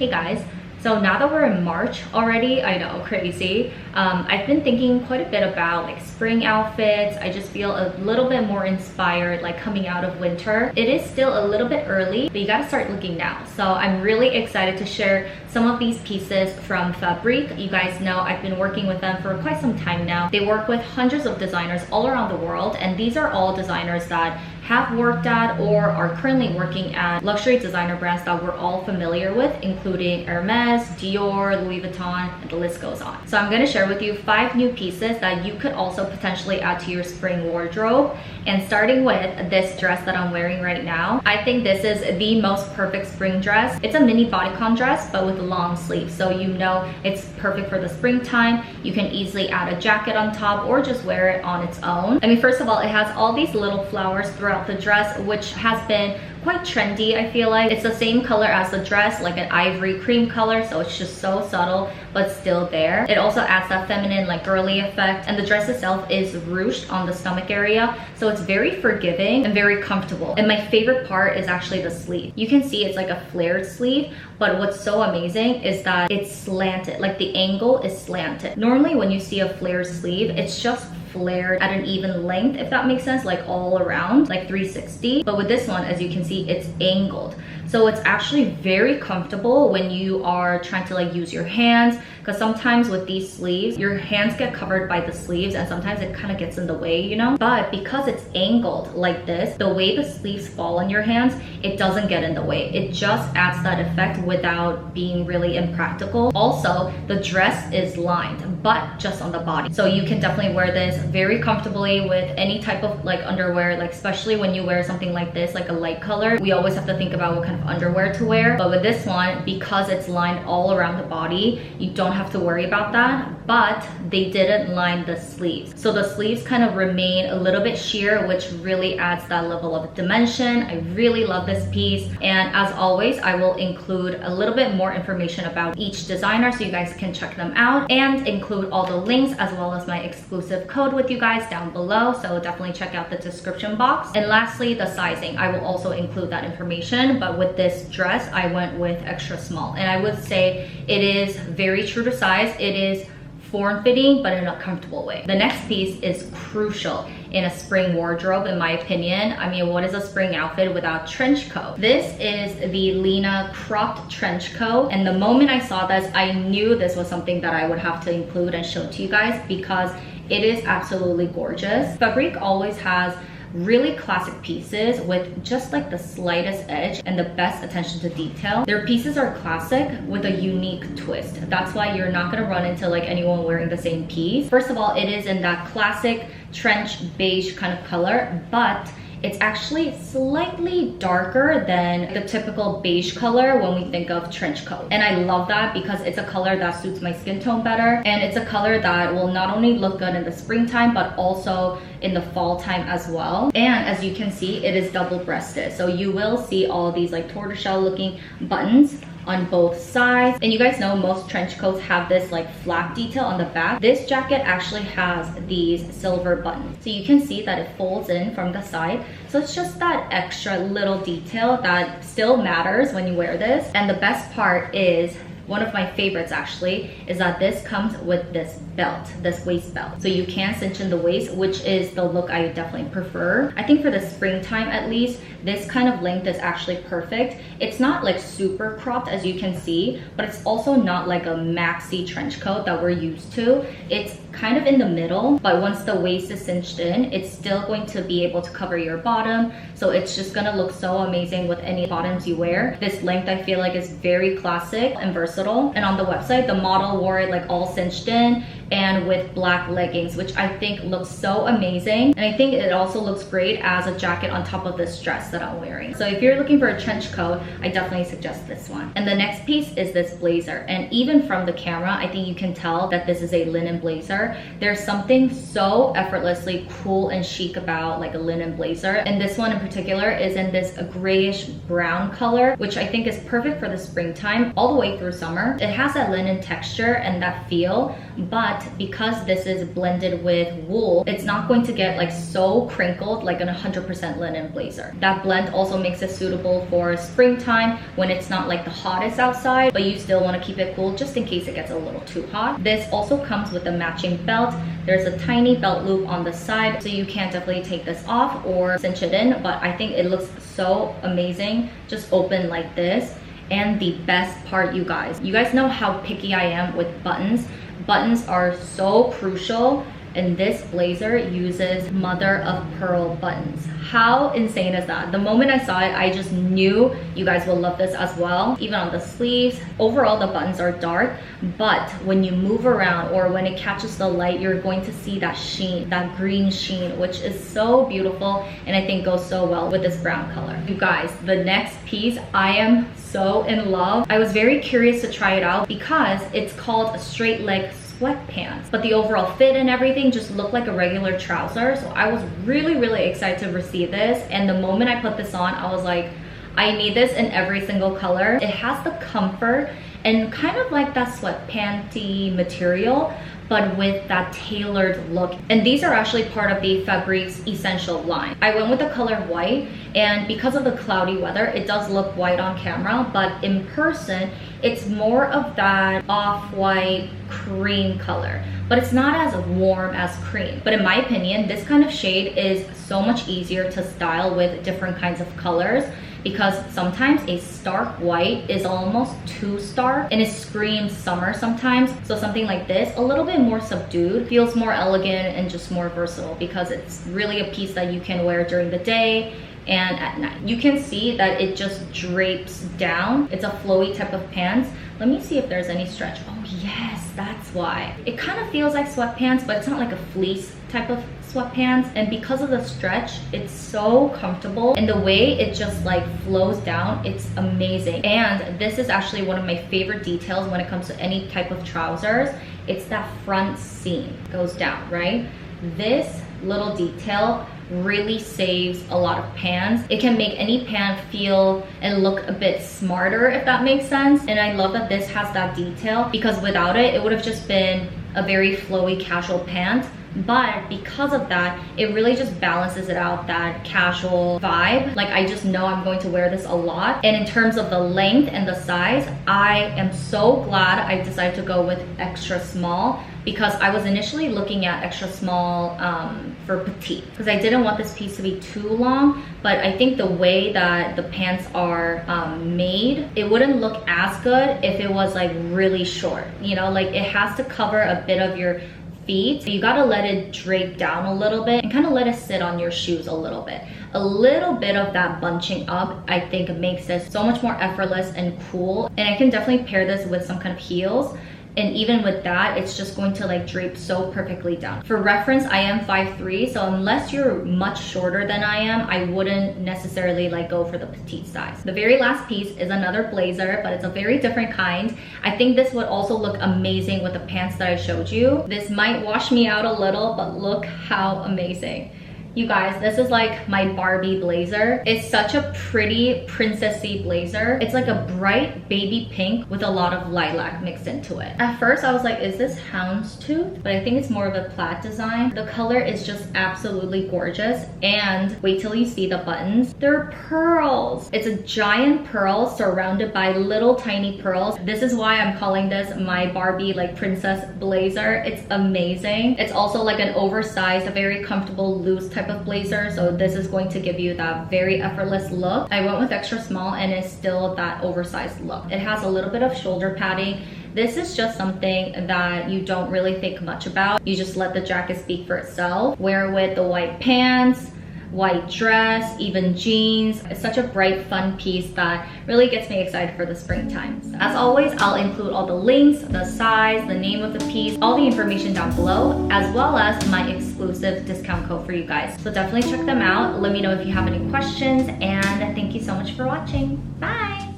Hey guys, so now that we're in March already, I know, crazy. I've been thinking quite a bit about like spring outfits. I just feel a little bit more inspired like coming out of winter. It is still a little bit early, but you gotta start looking now. So I'm really excited to share some of these pieces from Fabrique. You guys know I've been working with them for quite some time now. They work with hundreds of designers all around the world, and these are all designers that have worked at or are currently working at luxury designer brands that we're all familiar with, including Hermes, Dior, Louis Vuitton, and the list goes on. So I'm going to share with you 5 new pieces that you could also potentially add to your spring wardrobe. And starting with this dress that I'm wearing right now, I think this is the most perfect spring dress. It's a mini bodycon dress, but with long sleeves. So you know it's perfect for the springtime. You can easily add a jacket on top or just wear it on its own. I mean, first of all, it has all these little flowers throughout the dress, which has been quite trendy. I feel like it's the same color as the dress, like an ivory cream color, so it's just so subtle but still there. It also adds that feminine like girly effect, and the dress itself is ruched on the stomach area, so it's very forgiving and very comfortable. And my favorite part is actually the sleeve. You can see it's like a flared sleeve, but what's so amazing is that it's slanted, like the angle is slanted. Normally when you see a flared sleeve, it's just flared at an even length, if that makes sense, like all around, like 360. But with this one, as you can see, it's angled. So it's actually very comfortable when you are trying to like use your hands, because sometimes with these sleeves, your hands get covered by the sleeves and sometimes it kind of gets in the way, you know? But because it's angled like this, the way the sleeves fall on your hands, it doesn't get in the way. It just adds that effect without being really impractical. Also, the dress is lined, but just on the body. So you can definitely wear this very comfortably with any type of like underwear, like especially when you wear something like this, like a light color. We always have to think about what kind of underwear to wear. But with this one, because it's lined all around the body, you don't have to worry about that. But they didn't line the sleeves. So the sleeves kind of remain a little bit sheer, which really adds that level of dimension. I really love this piece. And as always, I will include a little bit more information about each designer so you guys can check them out, and include all the links as well as my exclusive code with you guys down below. So definitely check out the description box. And lastly, the sizing. I will also include that information, but with this dress, I went with extra small. And I would say it is very true to size. It is form-fitting, but in a comfortable way. The next piece is crucial in a spring wardrobe, in my opinion. I mean, what is a spring outfit without trench coat? This is the Lena cropped trench coat. And the moment I saw this, I knew this was something that I would have to include and show to you guys because it is absolutely gorgeous. Fabrique always has really classic pieces with just like the slightest edge and the best attention to detail. Their pieces are classic with a unique twist. That's why you're not gonna run into like anyone wearing the same piece. First of all, it is in that classic trench beige kind of color, but it's actually slightly darker than the typical beige color when we think of trench coat. And I love that because it's a color that suits my skin tone better. And it's a color that will not only look good in the springtime, but also in the fall time as well. And as you can see, it is double-breasted. So you will see all these like tortoiseshell looking buttons on both sides. And you guys know most trench coats have this like flap detail on the back. This jacket actually has these silver buttons. So you can see that it folds in from the side. So it's just that extra little detail that still matters when you wear this. And the best part is, one of my favorites actually, is that this comes with this belt, this waist belt. So you can cinch in the waist, which is the look I definitely prefer. I think for the springtime at least, this kind of length is actually perfect. It's not like super cropped as you can see, but it's also not like a maxi trench coat that we're used to. It's kind of in the middle, but once the waist is cinched in, it's still going to be able to cover your bottom. So it's just gonna look so amazing with any bottoms you wear. This length I feel like is very classic and versatile. And on the website, the model wore it like all cinched in and with black leggings, which I think looks so amazing. And I think it also looks great as a jacket on top of this dress that I'm wearing. So if you're looking for a trench coat, I definitely suggest this one. And the next piece is this blazer. And even from the camera, I think you can tell that this is a linen blazer. There's something so effortlessly cool and chic about like a linen blazer. And this one in particular is in this grayish brown color, which I think is perfect for the springtime all the way through summer. It has that linen texture and that feel, but because this is blended with wool, it's not going to get like so crinkled like an 100% linen blazer. That that blend also makes it suitable for springtime when it's not like the hottest outside, but you still want to keep it cool just in case it gets a little too hot. This also comes with a matching belt. There's a tiny belt loop on the side, so you can definitely take this off or cinch it in, but I think it looks so amazing just open like this. And the best part, you guys know how picky I am with buttons. Buttons are so crucial, and this blazer uses mother of pearl buttons. How insane is that? The moment I saw it, I just knew you guys will love this as well. Even on the sleeves. Overall, the buttons are dark, but when you move around or when it catches the light, you're going to see that sheen, that green sheen, which is so beautiful and I think goes so well with this brown color. You guys, the next piece, I am so in love. I was very curious to try it out because it's called a straight leg sweatpants, but the overall fit and everything just looked like a regular trouser. So I was really excited to receive this, and the moment I put this on, I was like, I need this in every single color. It has the comfort and kind of like that sweatpanty material, but with that tailored look. And these are actually part of the Fabrique's Essential line. I went with the color white, and because of the cloudy weather, it does look white on camera, but in person, it's more of that off-white cream color, but it's not as warm as cream. But in my opinion, this kind of shade is so much easier to style with different kinds of colors, because sometimes a stark white is almost too stark and it screams summer sometimes. So something like this, a little bit more subdued, feels more elegant and just more versatile because it's really a piece that you can wear during the day and at night. You can see that it just drapes down. It's a flowy type of pants. Let me see if there's any stretch. Oh yes, that's why. It kind of feels like sweatpants, but it's not like a fleece type of sweatpants, and because of the stretch, it's so comfortable, and the way it just like flows down, it's amazing. And this is actually one of my favorite details when it comes to any type of trousers. It's that front seam goes down, right? This little detail really saves a lot of pants. It can make any pant feel and look a bit smarter, if that makes sense. And I love that this has that detail, because without it, it would have just been a very flowy casual pant. But because of that, it really just balances it out, that casual vibe. Like, I just know I'm going to wear this a lot. And in terms of the length and the size, I am so glad I decided to go with extra small, because I was initially looking at extra small for petite, because I didn't want this piece to be too long. But I think the way that the pants are made, it wouldn't look as good if it was like really short, you know, like it has to cover a bit of your feet. So you gotta let it drape down a little bit and kind of let it sit on your shoes a little bit. A little bit of that bunching up, I think, makes this so much more effortless and cool. And I can definitely pair this with some kind of heels. And even with that, it's just going to like drape so perfectly down. For reference, I am 5'3", so unless you're much shorter than I am, I wouldn't necessarily like go for the petite size. The very last piece is another blazer, but it's a very different kind. I think this would also look amazing with the pants that I showed you. This might wash me out a little, but look how amazing. You guys, this is like my Barbie blazer. It's such a pretty princessy blazer. It's like a bright baby pink with a lot of lilac mixed into it. At first I was like, is this houndstooth? But I think it's more of a plaid design. The color is just absolutely gorgeous. And wait till you see the buttons. They're pearls. It's a giant pearl surrounded by little tiny pearls. This is why I'm calling this my Barbie like princess blazer. It's amazing. It's also like an oversized, a very comfortable, loose type of blazer, so this is going to give you that very effortless look. I went with extra small and it's still that oversized look. It has a little bit of shoulder padding. This is just something that you don't really think much about. You just let the jacket speak for itself. Wear it with the white pants, white dress, even jeans. It's such a bright, fun piece that really gets me excited for the springtime. So, as always, I'll include all the links, the size, the name of the piece, all the information down below, as well as my exclusive discount code for you guys. So definitely check them out. Let me know if you have any questions, and thank you so much for watching. Bye!